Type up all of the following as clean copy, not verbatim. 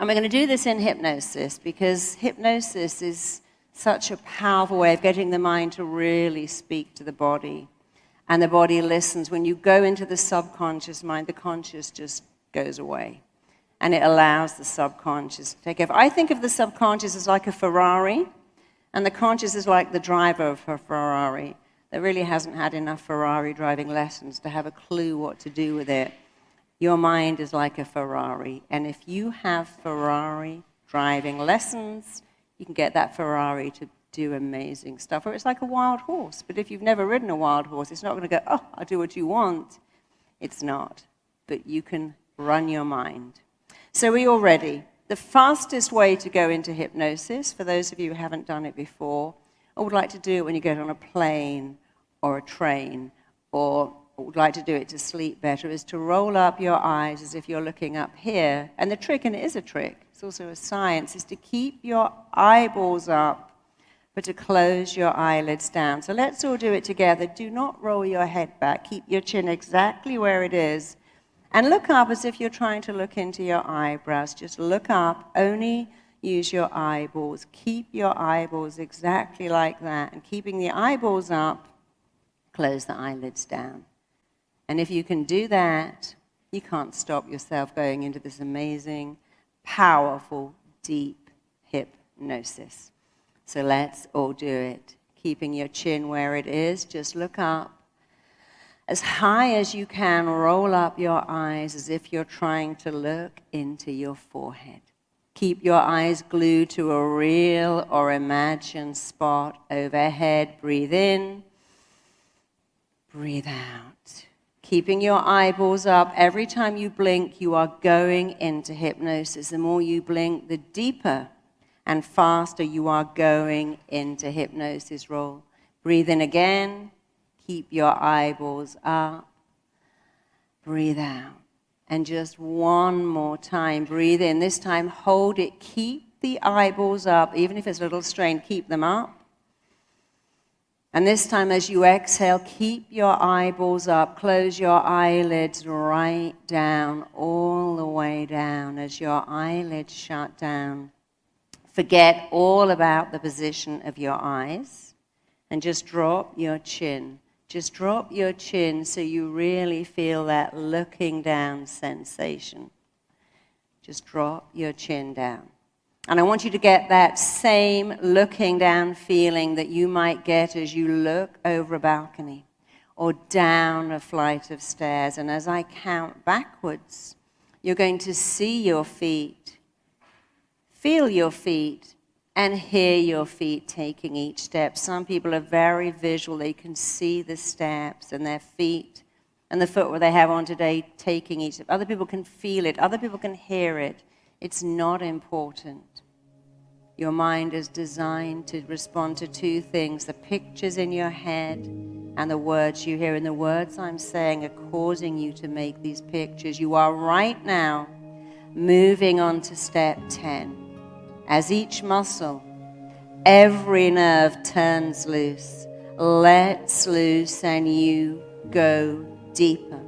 And we're going to do this in hypnosis because hypnosis is such a powerful way of getting the mind to really speak to the body. And the body listens. When you go into the subconscious mind, the conscious just goes away. And it allows the subconscious to take over. I think of the subconscious as like a Ferrari, and the conscious is like the driver of a Ferrari that really hasn't had enough Ferrari driving lessons to have a clue what to do with it. Your mind is like a Ferrari, and if you have Ferrari driving lessons, you can get that Ferrari to do amazing stuff. Or it's like a wild horse, but if you've never ridden a wild horse, it's not going to go, oh, I'll do what you want. It's not, but you can run your mind. So are you all ready? The fastest way to go into hypnosis, for those of you who haven't done it before, or would like to do it when you get on a plane or a train, or would like to do it to sleep better, is to roll up your eyes as if you're looking up here. And the trick, and it is a trick, it's also a science, is to keep your eyeballs up, but to close your eyelids down. So let's all do it together. Do not roll your head back. Keep your chin exactly where it is. And look up as if you're trying to look into your eyebrows. Just look up. Only use your eyeballs. Keep your eyeballs exactly like that. And keeping the eyeballs up, close the eyelids down. And if you can do that, you can't stop yourself going into this amazing, powerful, deep hypnosis. So let's all do it. Keeping your chin where it is, just look up. As high as you can, roll up your eyes as if you're trying to look into your forehead. Keep your eyes glued to a real or imagined spot overhead. Breathe in, breathe out. Keeping your eyeballs up. Every time you blink, you are going into hypnosis. The more you blink, the deeper and faster you are going into hypnosis. Roll. Breathe in again. Keep your eyeballs up. Breathe out. And just one more time. Breathe in. This time, hold it. Keep the eyeballs up. Even if it's a little strained, keep them up. And this time, as you exhale, keep your eyeballs up. Close your eyelids right down, all the way down. As your eyelids shut down, forget all about the position of your eyes and just drop your chin. Just drop your chin so you really feel that looking down sensation. Just drop your chin down. And I want you to get that same looking down feeling that you might get as you look over a balcony or down a flight of stairs. And as I count backwards, you're going to see your feet, feel your feet, and hear your feet taking each step. Some people are very visual. They can see the steps and their feet and the footwear they have on today taking each step. Other people can feel it. Other people can hear it. It's not important. Your mind is designed to respond to two things: the pictures in your head and the words you hear. And the words I'm saying are causing you to make these pictures. You are right now moving on to step 10. As each muscle, every nerve turns loose, lets loose, and you go deeper.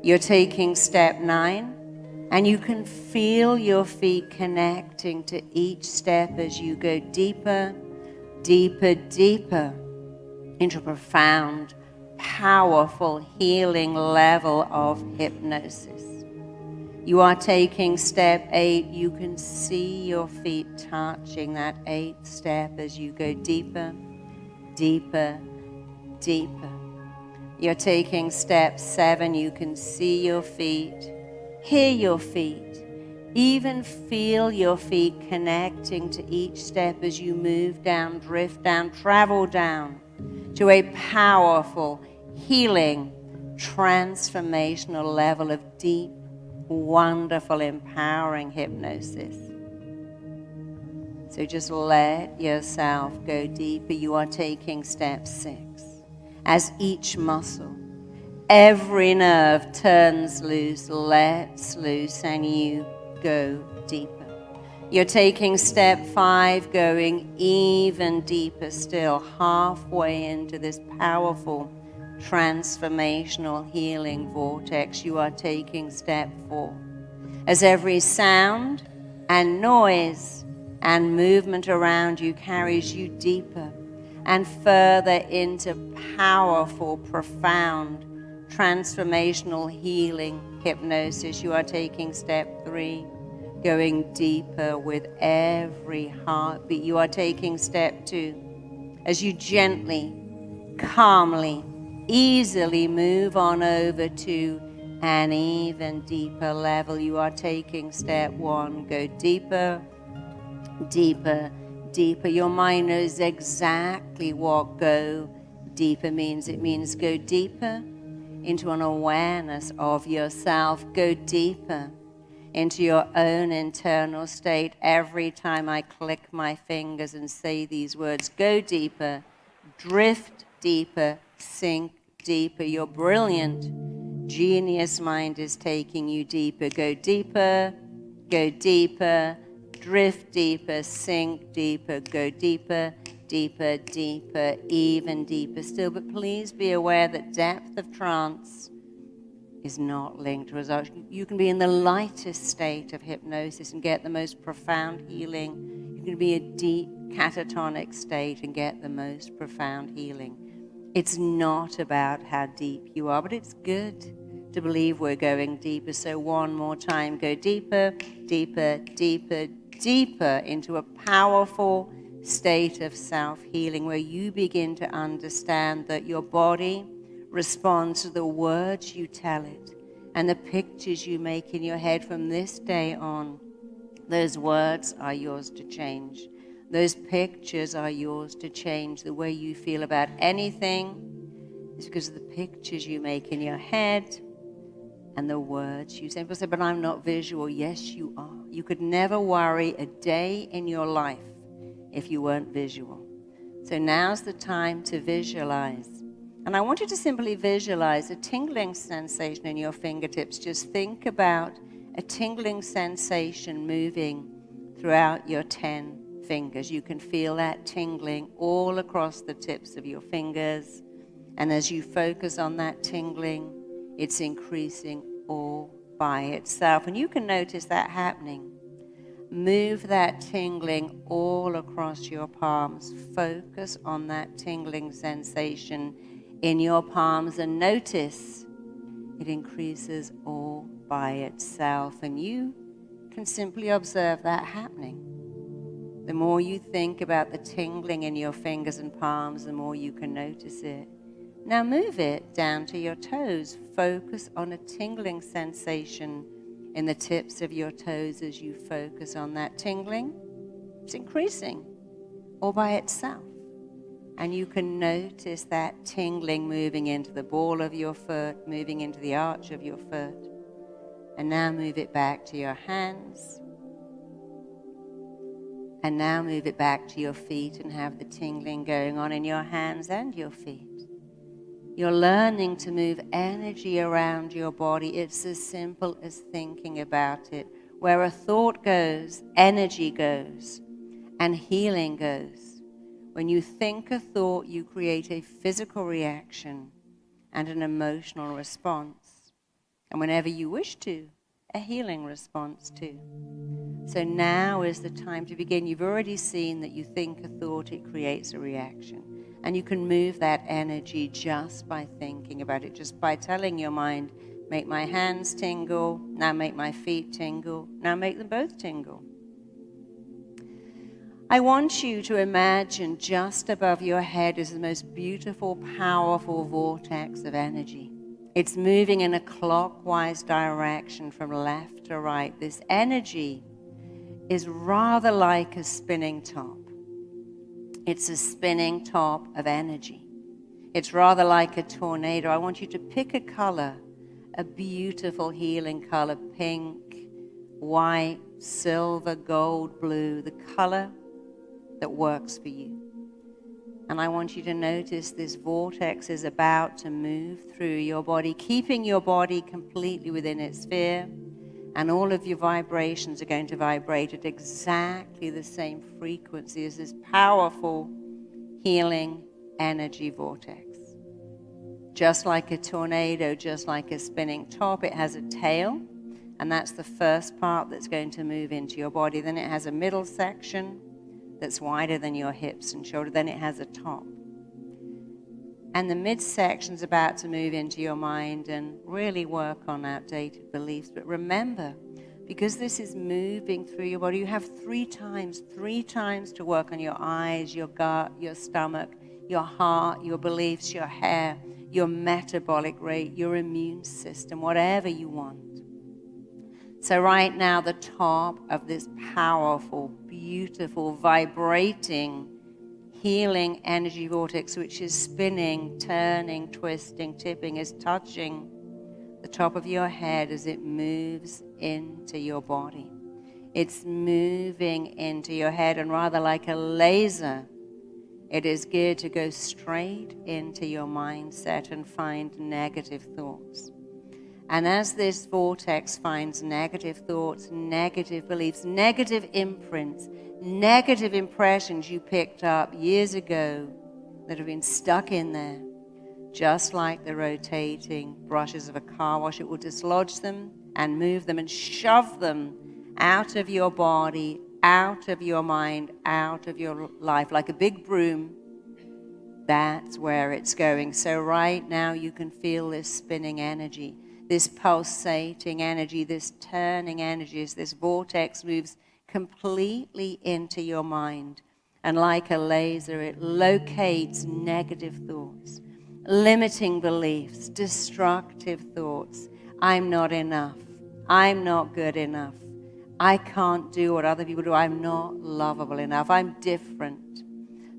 You're taking step 9, and you can feel your feet connecting to each step as you go deeper, deeper, deeper into a profound, powerful, healing level of hypnosis. You are taking step 8. You can see your feet touching that 8th step as you go deeper, deeper, deeper. You're taking step 7. You can see your feet, hear your feet, even feel your feet connecting to each step as you move down, drift down, travel down to a powerful, healing, transformational level of deep, wonderful, empowering hypnosis. So just let yourself go deeper. You are taking step 6. As each muscle, every nerve turns loose, lets loose, and you go deeper. You're taking step 5, going even deeper still, halfway into this powerful, transformational healing vortex. You are taking step 4. As every sound and noise and movement around you carries you deeper and further into powerful, profound, transformational healing hypnosis. You are taking step 3, going deeper with every heartbeat. You are taking step 2 as you gently, calmly, easily move on over to an even deeper level. You are taking step 1. Go deeper, deeper, deeper. Your mind knows exactly what go deeper means. It means go deeper into an awareness of yourself. Go deeper into your own internal state. Every time I click my fingers and say these words, go deeper, drift deeper, sink deeper. Your brilliant genius mind is taking you deeper. Go deeper, drift deeper, sink deeper, go deeper, deeper, deeper, even deeper still. But please be aware that depth of trance is not linked to results. You can be in the lightest state of hypnosis and get the most profound healing. You can be in a deep catatonic state and get the most profound healing. It's not about how deep you are, but it's good to believe we're going deeper. So one more time, go deeper, deeper, deeper, deeper into a powerful state of self-healing where you begin to understand that your body responds to the words you tell it and the pictures you make in your head. From this day on, those words are yours to change. Those pictures are yours to change. The way you feel about anything is because of the pictures you make in your head and the words you say. People say, but I'm not visual. Yes, you are. You could never worry a day in your life if you weren't visual. So now's the time to visualize. And I want you to simply visualize a tingling sensation in your fingertips. Just think about a tingling sensation moving throughout your 10 fingers. You can feel that tingling all across the tips of your fingers. And as you focus on that tingling, it's increasing all by itself. And you can notice that happening. Move that tingling all across your palms. Focus on that tingling sensation in your palms and notice it increases all by itself. And you can simply observe that happening. The more you think about the tingling in your fingers and palms, the more you can notice it. Now move it down to your toes. Focus on a tingling sensation in the tips of your toes as you focus on that tingling. It's increasing all by itself. And you can notice that tingling moving into the ball of your foot, moving into the arch of your foot. And now move it back to your hands. And now move it back to your feet and have the tingling going on in your hands and your feet. You're learning to move energy around your body. It's as simple as thinking about it. Where a thought goes, energy goes, and healing goes. When you think a thought, you create a physical reaction and an emotional response. And whenever you wish to, a healing response too. So now is the time to begin. You've already seen that you think a thought, it creates a reaction. And you can move that energy just by thinking about it, just by telling your mind, make my hands tingle, now make my feet tingle, now make them both tingle. I want you to imagine just above your head is the most beautiful, powerful vortex of energy. It's moving in a clockwise direction from left to right. This energy is rather like a spinning top. It's a spinning top of energy. It's rather like a tornado. I want you to pick a color, a beautiful healing color, pink, white, silver, gold, blue, the color that works for you. And I want you to notice this vortex is about to move through your body, keeping your body completely within its sphere. And all of your vibrations are going to vibrate at exactly the same frequency as this powerful healing energy vortex. Just like a tornado, just like a spinning top, it has a tail And that's the first part that's going to move into your body. Then it has a middle section that's wider than your hips and shoulder. Then it has a top. And the midsection's about to move into your mind and really work on outdated beliefs. But remember, because this is moving through your body, you have three times to work on your eyes, your gut, your stomach, your heart, your beliefs, your hair, your metabolic rate, your immune system, whatever you want. So right now, the top of this powerful, beautiful, vibrating, healing energy vortex, which is spinning, turning, twisting, tipping, is touching the top of your head as it moves into your body. It's moving into your head, and rather like a laser, it is geared to go straight into your mindset and find negative thoughts. And as this vortex finds negative thoughts, negative beliefs, negative imprints, negative impressions you picked up years ago that have been stuck in there, just like the rotating brushes of a car wash, it will dislodge them and move them and shove them out of your body, out of your mind, out of your life, like a big broom. That's where it's going. So right now you can feel this spinning energy, this pulsating energy, this turning energy as this vortex moves completely into your mind. And like a laser, it locates negative thoughts, limiting beliefs, destructive thoughts. I'm not enough. I'm not good enough. I can't do what other people do. I'm not lovable enough. I'm different.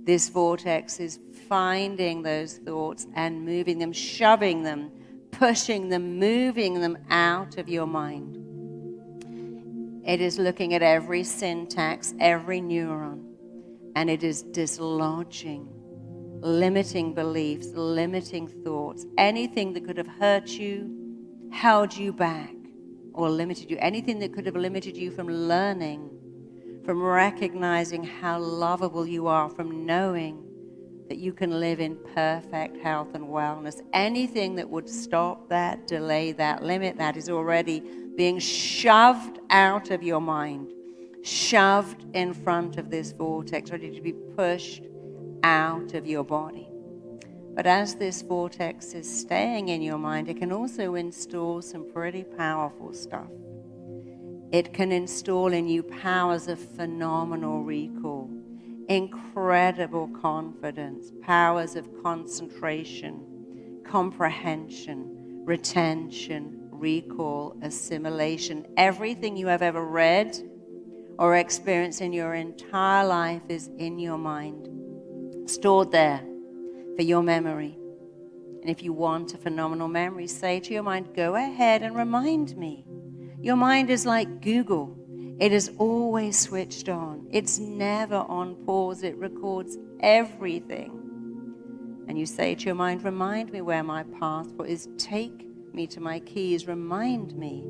This vortex is finding those thoughts and moving them, shoving them, pushing them, moving them out of your mind. It is looking at every syntax, every neuron, and it is dislodging limiting beliefs, limiting thoughts, anything that could have hurt you, held you back, or limited you, anything that could have limited you from learning, from recognizing how lovable you are, from knowing that you can live in perfect health and wellness. Anything that would stop that, delay that, limit that is already being shoved out of your mind, shoved in front of this vortex, ready to be pushed out of your body. But as this vortex is staying in your mind, it can also install some pretty powerful stuff. It can install in you powers of phenomenal recall, incredible confidence, powers of concentration, comprehension, retention, recall, assimilation. Everything you have ever read or experienced in your entire life is in your mind, stored there for your memory. And if you want a phenomenal memory, say to your mind, go ahead and remind me. Your mind is like Google. It is always switched on. It's never on pause. It records everything. And you say to your mind, remind me where my passport is. Take me to my keys. Remind me.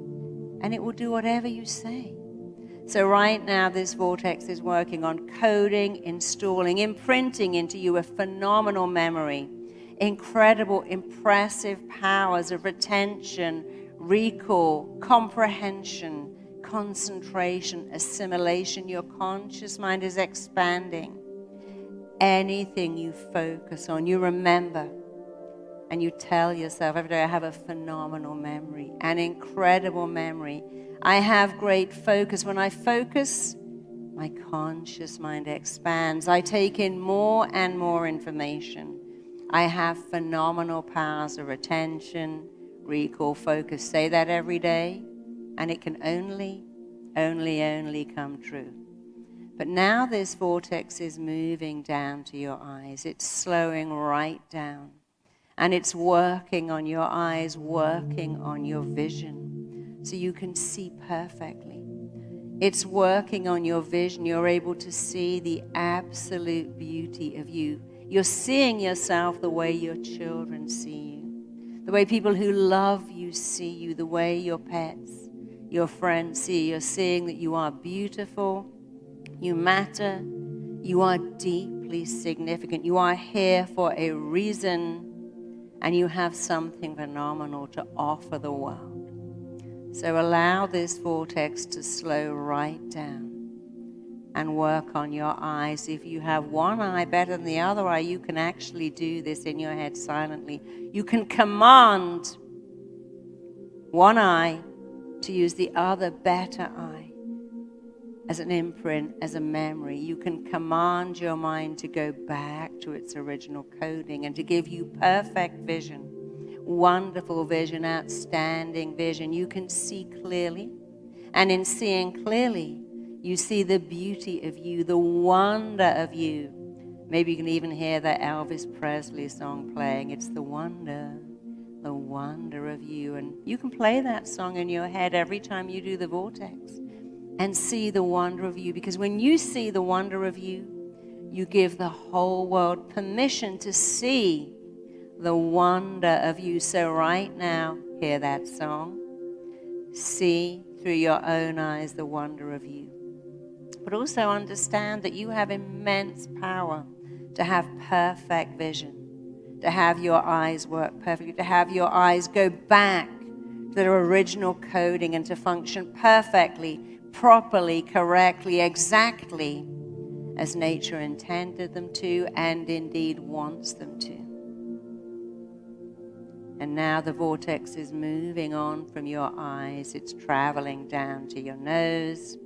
And it will do whatever you say. So right now, this vortex is working on coding, installing, imprinting into you a phenomenal memory, incredible, impressive powers of retention, recall, comprehension, concentration, assimilation. Your conscious mind is expanding. Anything you focus on, you remember. And you tell yourself every day, I have a phenomenal memory, an incredible memory. I have great focus. When I focus, my conscious mind expands. I take in more and more information. I have phenomenal powers of retention, recall, focus. Say that every day, and it can only come true. But now this vortex is moving down to your eyes. It's slowing right down. And it's working on your eyes, working on your vision, so you can see perfectly. It's working on your vision. You're able to see the absolute beauty of you. You're seeing yourself the way your children see you, the way people who love you see you, the way your pets, your friends see you. You're seeing that you are beautiful, you matter, you are deeply significant, you are here for a reason, and you have something phenomenal to offer the world. So allow this vortex to slow right down and work on your eyes. If you have one eye better than the other eye, you can actually do this in your head silently. You can command one eye to use the other better eye as an imprint, as a memory. You can command your mind to go back to its original coding and to give you perfect vision, wonderful vision, outstanding vision. You can see clearly, and in seeing clearly, you see the beauty of you, the wonder of you. Maybe you can even hear that Elvis Presley song playing. It's the wonder of you. And you can play that song in your head every time you do the vortex and see the wonder of you. Because when you see the wonder of you, you give the whole world permission to see the wonder of you. So right now, hear that song. See through your own eyes the wonder of you. But also understand that you have immense power to have perfect vision, to have your eyes work perfectly, to have your eyes go back to their original coding and to function perfectly, properly, correctly, exactly as nature intended them to and indeed wants them to. And now the vortex is moving on from your eyes. It's traveling down to your nose,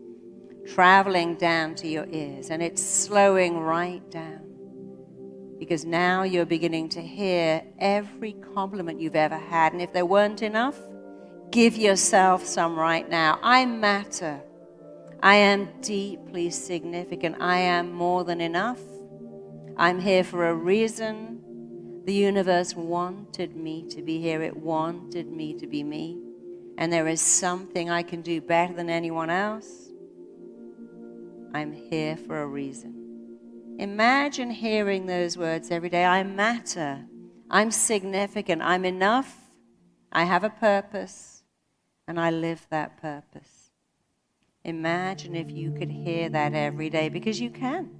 traveling down to your ears, and it's slowing right down. Because now you're beginning to hear every compliment you've ever had. And if there weren't enough, give yourself some right now. I matter. I am deeply significant. I am more than enough. I'm here for a reason. The universe wanted me to be here. It wanted me to be me. And there is something I can do better than anyone else. I'm here for a reason. Imagine hearing those words every day. I matter. I'm significant. I'm enough. I have a purpose. And I live that purpose. Imagine if you could hear that every day, because you can.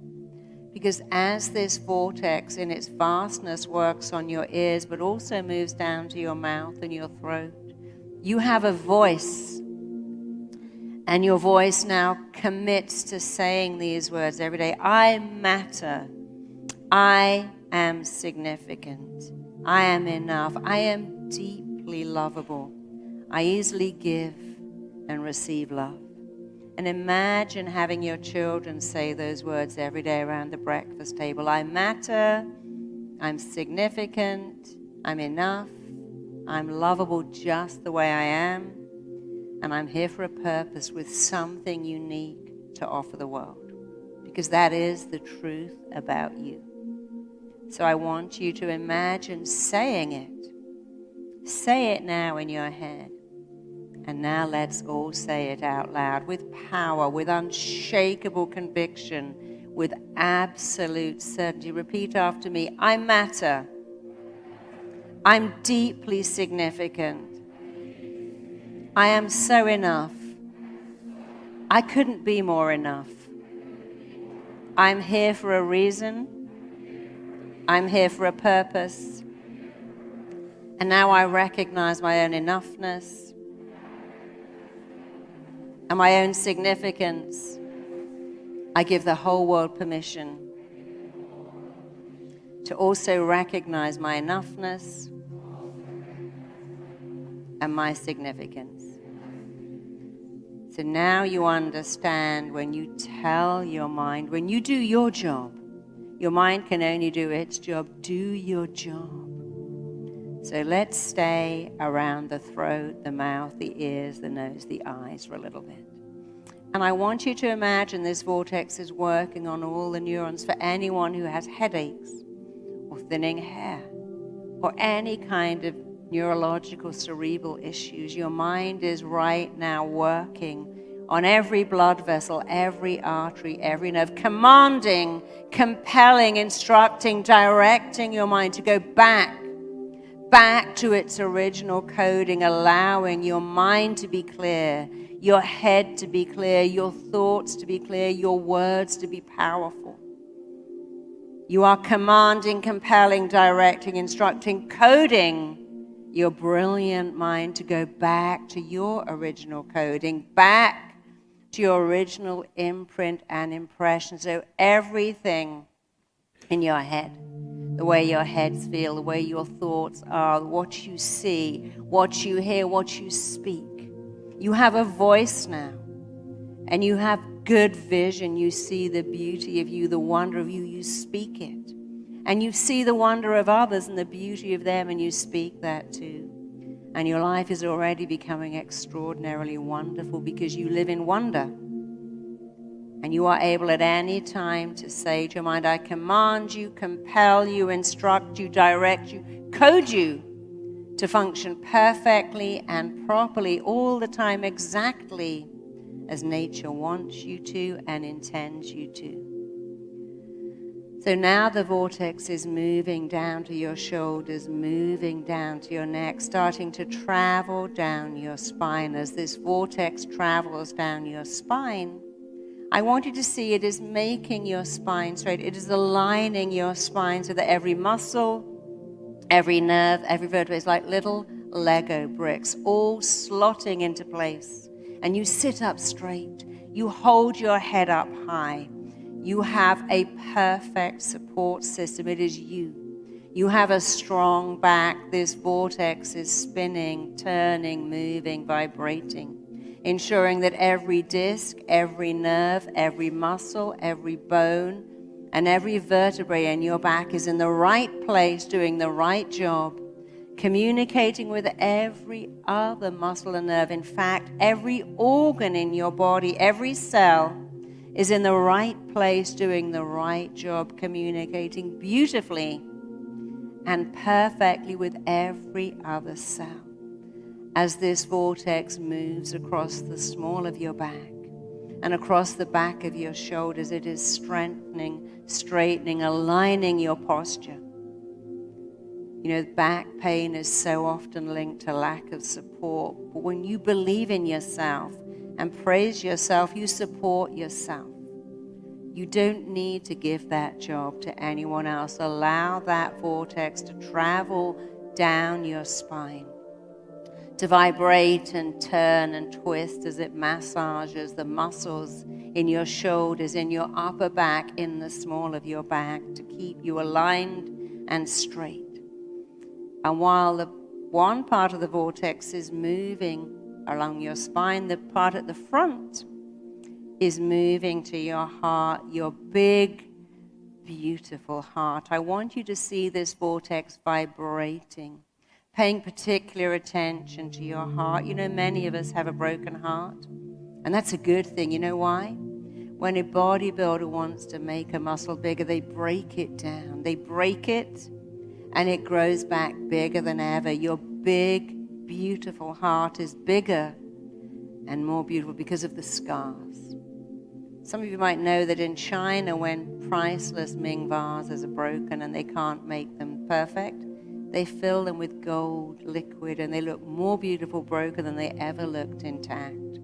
Because as this vortex in its vastness works on your ears, but also moves down to your mouth and your throat, you have a voice. And your voice now commits to saying these words every day. I matter. I am significant. I am enough. I am deeply lovable. I easily give and receive love. And imagine having your children say those words every day around the breakfast table. I matter. I'm significant. I'm enough. I'm lovable just the way I am. And I'm here for a purpose with something unique to offer the world. Because that is the truth about you. So I want you to imagine saying it. Say it now in your head. And now let's all say it out loud with power, with unshakable conviction, with absolute certainty. Repeat after me. I matter. I'm deeply significant. I am so enough. I couldn't be more enough. I'm here for a reason. I'm here for a purpose. And now I recognize my own enoughness and my own significance. I give the whole world permission to also recognize my enoughness and my significance. So now you understand when you tell your mind, when you do your job, your mind can only do its job. Do your job. So let's stay around the throat, the mouth, the ears, the nose, the eyes for a little bit. And I want you to imagine this vortex is working on all the neurons for anyone who has headaches or thinning hair or any kind of neurological cerebral issues. Your mind is right now working on every blood vessel, every artery, every nerve, commanding, compelling, instructing, directing your mind to go back to its original coding, allowing your mind to be clear, your head to be clear, your thoughts to be clear, your words to be powerful. You are commanding, compelling, directing, instructing, coding your brilliant mind to go back to your original coding, back to your original imprint and impression. So everything in your head, the way your heads feel, the way your thoughts are, what you see, what you hear, what you speak. You have a voice now, and you have good vision. You see the beauty of you, the wonder of you, you speak it. And you see the wonder of others and the beauty of them, and you speak that too. And your life is already becoming extraordinarily wonderful because you live in wonder. And you are able at any time to say to your mind, I command you, compel you, instruct you, direct you, code you to function perfectly and properly all the time, exactly as nature wants you to and intends you to. So now the vortex is moving down to your shoulders, moving down to your neck, starting to travel down your spine. As this vortex travels down your spine, I want you to see it is making your spine straight. It is aligning your spine so that every muscle, every nerve, every vertebra is like little Lego bricks, all slotting into place. And you sit up straight. You hold your head up high. You have a perfect support system. It is you. You have a strong back. This vortex is spinning, turning, moving, vibrating, ensuring that every disc, every nerve, every muscle, every bone, and every vertebrae in your back is in the right place, doing the right job, communicating with every other muscle and nerve. In fact, every organ in your body, every cell is in the right place, doing the right job, communicating beautifully and perfectly with every other cell. As this vortex moves across the small of your back and across the back of your shoulders, it is strengthening, straightening, aligning your posture. You know, back pain is so often linked to lack of support. But when you believe in yourself and praise yourself, you support yourself. You don't need to give that job to anyone else. Allow that vortex to travel down your spine, to vibrate and turn and twist as it massages the muscles in your shoulders, in your upper back, in the small of your back, to keep you aligned and straight. And while the one part of the vortex is moving along your spine, the part at the front is moving to your heart, your big, beautiful heart. I want you to see this vortex vibrating, paying particular attention to your heart. You know, many of us have a broken heart, and that's a good thing. You know why? When a bodybuilder wants to make a muscle bigger, they break it down. They break it, and it grows back bigger than ever. Your big, beautiful heart is bigger and more beautiful because of the scars. Some of you might know that in China, when priceless Ming vases are broken and they can't make them perfect, they fill them with gold liquid, and they look more beautiful broken than they ever looked intact.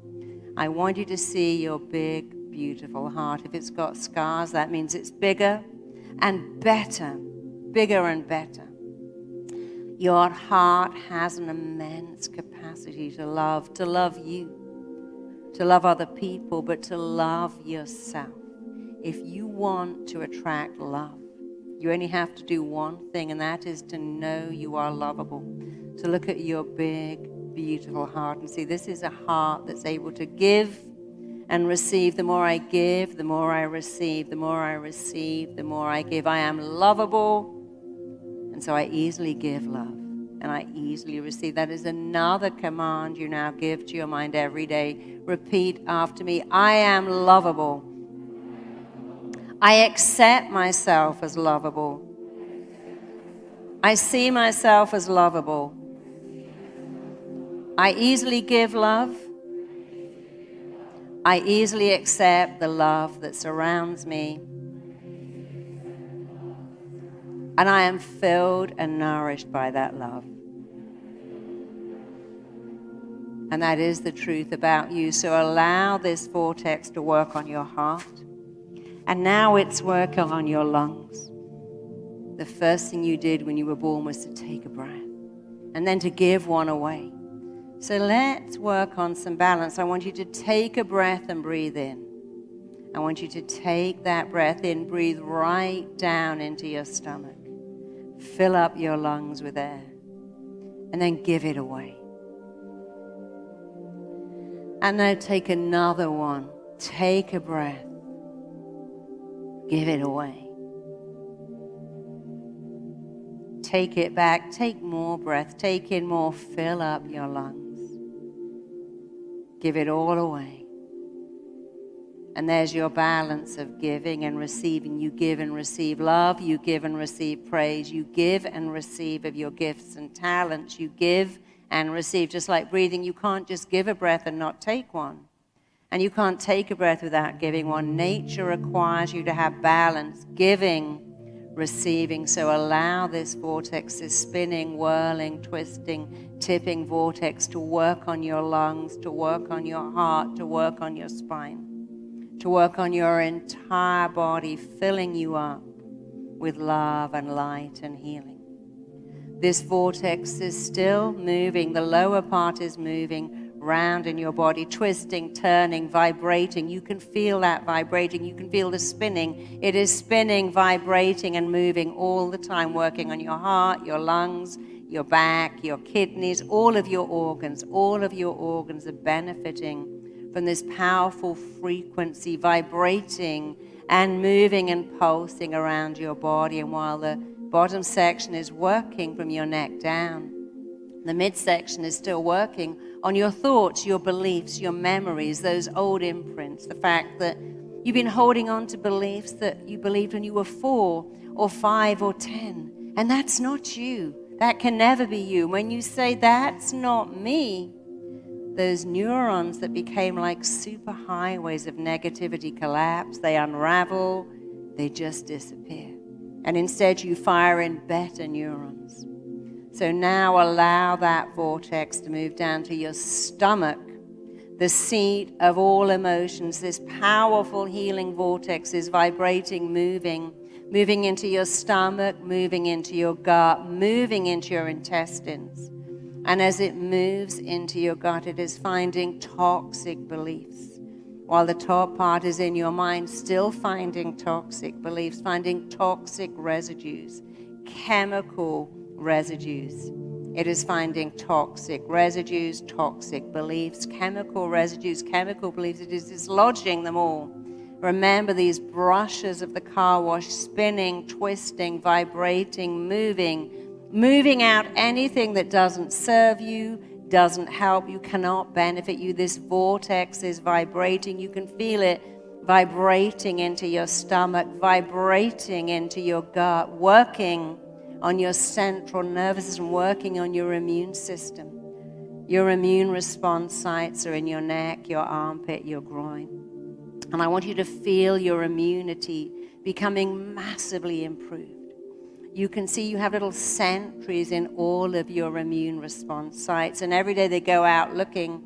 I want you to see your big, beautiful heart. If it's got scars, that means it's bigger and better, bigger and better. Your heart has an immense capacity to love you, to love other people, but to love yourself. If you want to attract love, you only have to do one thing, and that is to know you are lovable. To look at your big, beautiful heart and see this is a heart that's able to give and receive. The more I give, the more I receive. The more I receive, the more I give. I am lovable, and so I easily give love, and I easily receive. That is another command you now give to your mind every day. Repeat after me. I am lovable. I accept myself as lovable. I see myself as lovable. I easily give love. I easily accept the love that surrounds me. And I am filled and nourished by that love. And that is the truth about you. So allow this vortex to work on your heart. And now it's working on your lungs. The first thing you did when you were born was to take a breath. and then to give one away. So let's work on some balance. I want you to take a breath and breathe in. I want you to take that breath in, breathe right down into your stomach. Fill up your lungs with air, and then give it away. And now take another one. Take a breath. Give it away. Take it back. Take more breath. Take in more. Fill up your lungs. Give it all away. And there's your balance of giving and receiving. You give and receive love. You give and receive praise. You give and receive of your gifts and talents. You give and receive. Just like breathing, you can't just give a breath and not take one. And you can't take a breath without giving one. Nature requires you to have balance, giving, receiving. So allow this vortex, this spinning, whirling, twisting, tipping vortex to work on your lungs, to work on your heart, to work on your spine, to work on your entire body, filling you up with love and light and healing. This vortex is still moving. The lower part is moving round in your body, twisting, turning, vibrating. You can feel that vibrating. You can feel the spinning. It is spinning, vibrating, and moving all the time, working on your heart, your lungs, your back, your kidneys, all of your organs. All of your organs are benefiting from this powerful frequency, vibrating and moving and pulsing around your body. And while the bottom section is working from your neck down, the midsection is still working on your thoughts, your beliefs, your memories, those old imprints, the fact that you've been holding on to beliefs that you believed when you were 4 or 5 or 10. And that's not you. That can never be you. When you say, that's not me, those neurons that became like superhighways of negativity collapse, they unravel, they just disappear. And instead you fire in better neurons. So now allow that vortex to move down to your stomach, the seat of all emotions. This powerful healing vortex is vibrating, moving into your stomach, moving into your gut, moving into your intestines. And as it moves into your gut, it is finding toxic beliefs. While the top part is in your mind, still finding toxic beliefs, finding toxic residues, chemical residues. It is finding toxic residues, toxic beliefs, chemical residues, chemical beliefs. It is dislodging them all. Remember these brushes of the car wash, spinning, twisting, vibrating, moving out anything that doesn't serve you, doesn't help you, cannot benefit you. This vortex is vibrating. You can feel it vibrating into your stomach, vibrating into your gut, working on your central nervous system, working on your immune system. Your immune response sites are in your neck, your armpit, your groin. And I want you to feel your immunity becoming massively improved. You can see you have little sentries in all of your immune response sites, and every day they go out looking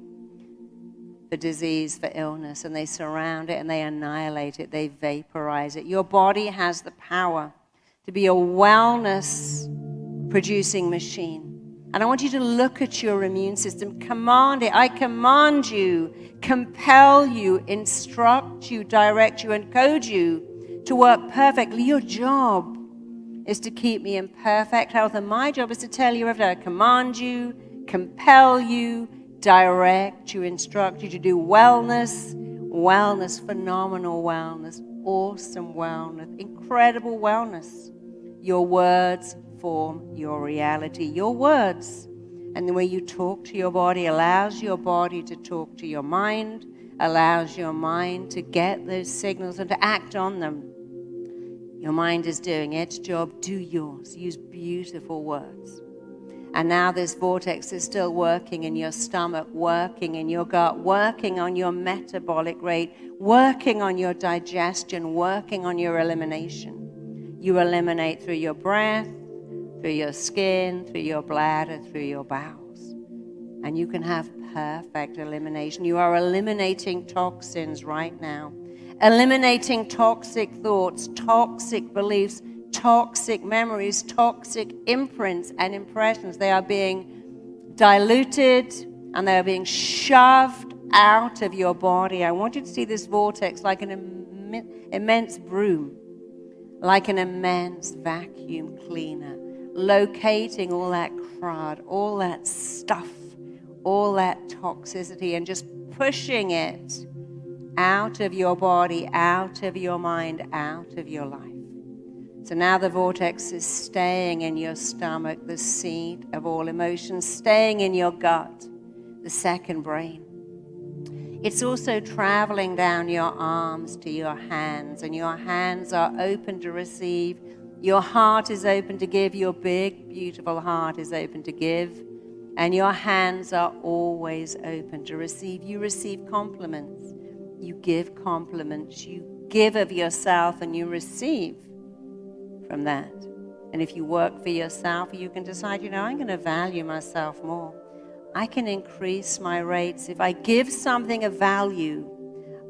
for disease, for illness, and they surround it and they annihilate it, they vaporize it. Your body has the power to be a wellness-producing machine. And I want you to look at your immune system, command it. I command you, compel you, instruct you, direct you, and code you to work perfectly. Your job is to keep me in perfect health, and my job is to tell you every day, I command you, compel you, direct you, instruct you to do wellness, phenomenal wellness, awesome wellness, incredible wellness. Your words form your reality. Your words and the way you talk to your body allows your body to talk to your mind, allows your mind to get those signals and to act on them. Your mind is doing its job, do yours. Use beautiful words. And now this vortex is still working in your stomach, working in your gut, working on your metabolic rate, working on your digestion, working on your elimination. You eliminate through your breath, through your skin, through your bladder, through your bowels. And you can have perfect elimination. You are eliminating toxins right now. Eliminating toxic thoughts, toxic beliefs, toxic memories, toxic imprints and impressions. They are being diluted, and they're being shoved out of your body. I want you to see this vortex like an immense broom, like an immense vacuum cleaner, locating all that crud, all that stuff, all that toxicity, and just pushing it out of your body, out of your mind, out of your life. So now the vortex is staying in your stomach, the seat of all emotions, staying in your gut, the second brain. It's also traveling down your arms to your hands, and your hands are open to receive. Your heart is open to give. Your big, beautiful heart is open to give. And your hands are always open to receive. You receive compliments. You give compliments. You give of yourself and you receive from that. And if you work for yourself, you can decide, I'm going to value myself more. I can increase my rates. If I give something of value,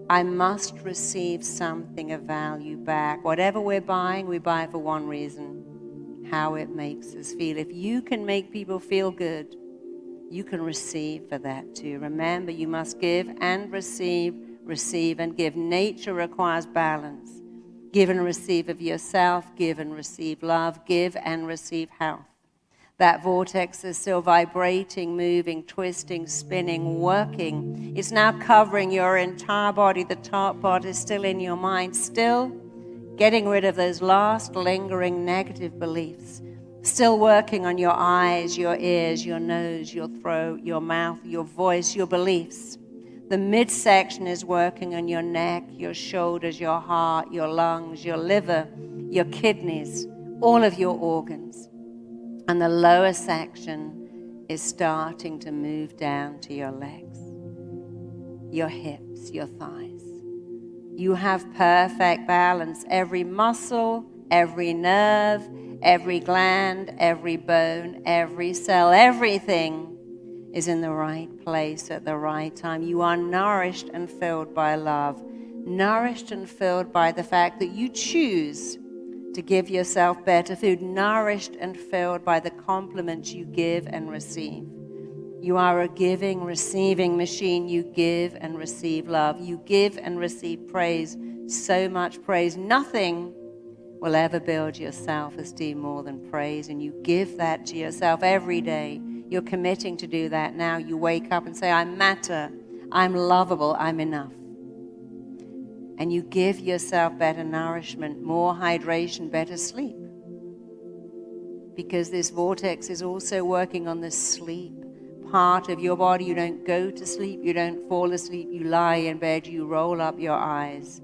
I must receive something of value back. Whatever we're buying, we buy for one reason: how it makes us feel. If you can make people feel good, you can receive for that too. Remember, you must give and receive, receive and give. Nature requires balance. Give and receive of yourself, give and receive love, give and receive health. That vortex is still vibrating, moving, twisting, spinning, working. It's now covering your entire body. The top part is still in your mind, still getting rid of those last lingering negative beliefs. Still working on your eyes, your ears, your nose, your throat, your mouth, your voice, your beliefs. The midsection is working on your neck, your shoulders, your heart, your lungs, your liver, your kidneys, all of your organs. And the lower section is starting to move down to your legs, your hips, your thighs. You have perfect balance. Every muscle, every nerve, every gland, every bone, every cell, everything is in the right place at the right time. You are nourished and filled by love, nourished and filled by the fact that you choose to give yourself better food, nourished and filled by the compliments you give and receive. You are a giving, receiving machine. You give and receive love. You give and receive praise, so much praise. Nothing will ever build your self-esteem more than praise, and you give that to yourself every day. You're committing to do that now. You wake up and say, I matter, I'm lovable, I'm enough. And you give yourself better nourishment, more hydration, better sleep. Because this vortex is also working on the sleep part of your body. You don't go to sleep, you don't fall asleep, you lie in bed, you roll up your eyes,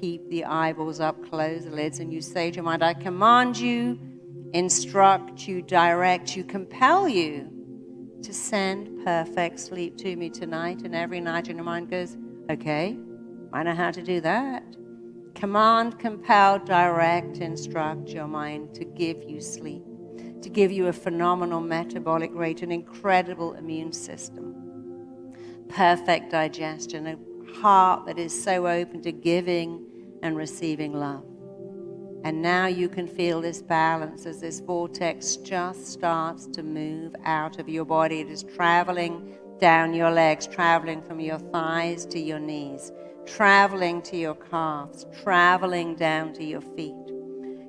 keep the eyeballs up, close the lids, and you say to your mind, I command you, instruct you, direct you, compel you to send perfect sleep to me tonight. And every night your mind goes, okay, I know how to do that. Command, compel, direct, instruct your mind to give you sleep, to give you a phenomenal metabolic rate, an incredible immune system, perfect digestion, a heart that is so open to giving and receiving love. And now you can feel this balance as this vortex just starts to move out of your body. It is traveling down your legs, traveling from your thighs to your knees, traveling to your calves, traveling down to your feet.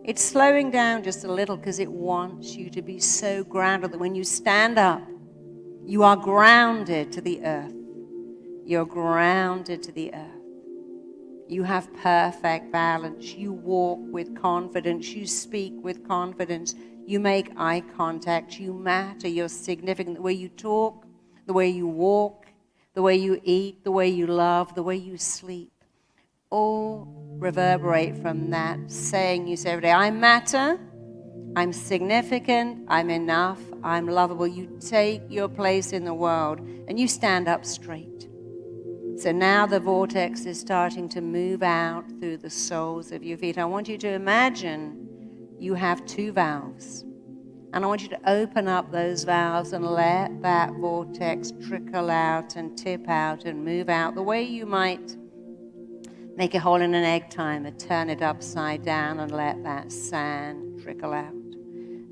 It's slowing down just a little because it wants you to be so grounded that when you stand up, you are grounded to the earth. You're grounded to the earth. You have perfect balance. You walk with confidence. You speak with confidence. You make eye contact. You matter. You're significant. The way you talk, the way you walk, the way you eat, the way you love, the way you sleep, all reverberate from that saying you say every day, I matter, I'm significant, I'm enough, I'm lovable. You take your place in the world and you stand up straight. So now the vortex is starting to move out through the soles of your feet. I want you to imagine you have two valves. And I want you to open up those valves and let that vortex trickle out and tip out and move out the way you might make a hole in an egg timer, turn it upside down and let that sand trickle out.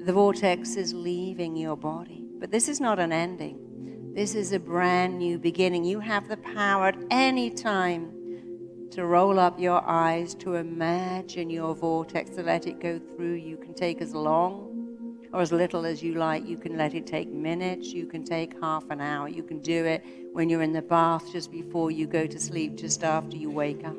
The vortex is leaving your body. But this is not an ending. This is a brand new beginning. You have the power at any time to roll up your eyes, to imagine your vortex, to let it go through. You can take as long or as little as you like. You can let it take minutes. You can take half an hour. You can do it when you're in the bath just before you go to sleep, just after you wake up.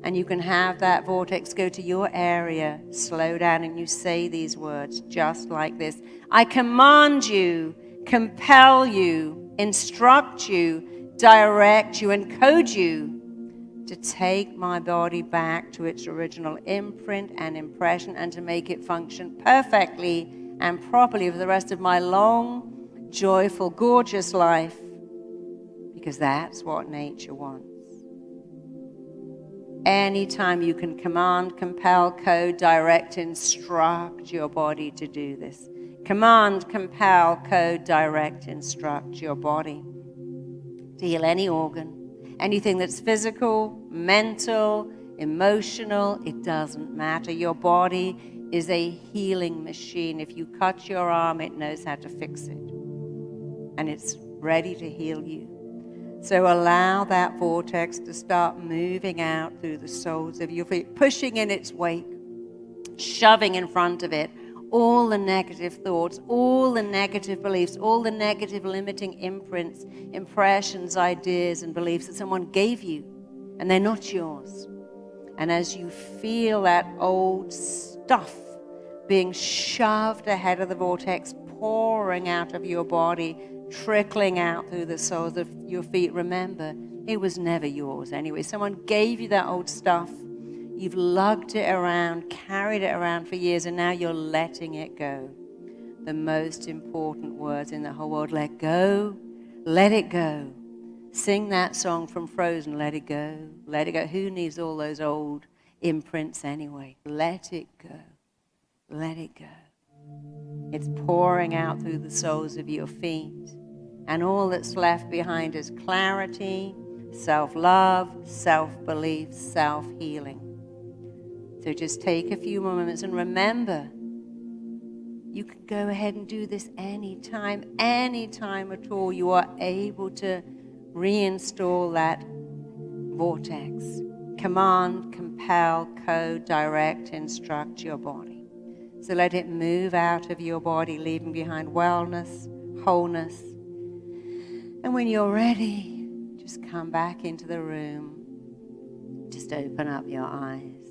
And you can have that vortex go to your area, slow down, and you say these words just like this. I command you, compel you, instruct you, direct you, and code you to take my body back to its original imprint and impression and to make it function perfectly and properly for the rest of my long, joyful, gorgeous life, because that's what nature wants. Anytime you can command, compel, code, direct, instruct your body to do this. Command, compel, code, direct, instruct your body to heal any organ, anything that's physical, mental, emotional, it doesn't matter. Your body is a healing machine. If you cut your arm, it knows how to fix it, and it's ready to heal you. So allow that vortex to start moving out through the soles of your feet, pushing in its wake, shoving in front of it all the negative thoughts, all the negative beliefs, all the negative limiting imprints, impressions, ideas, and beliefs that someone gave you, and they're not yours. And as you feel that old stuff being shoved ahead of the vortex, pouring out of your body, trickling out through the soles of your feet, remember, it was never yours anyway. Someone gave you that old stuff. You've lugged it around, carried it around for years, and now you're letting it go. The most important words in the whole world: let go, let it go. Sing that song from Frozen, let it go, let it go. Who needs all those old imprints anyway? Let it go, let it go. It's pouring out through the soles of your feet. And all that's left behind is clarity, self-love, self-belief, self-healing. So just take a few moments and remember, you can go ahead and do this anytime at all. You are able to reinstall that vortex. Command, compel, code, direct, instruct your body. So let it move out of your body, leaving behind wellness, wholeness. And when you're ready, just come back into the room. Just open up your eyes.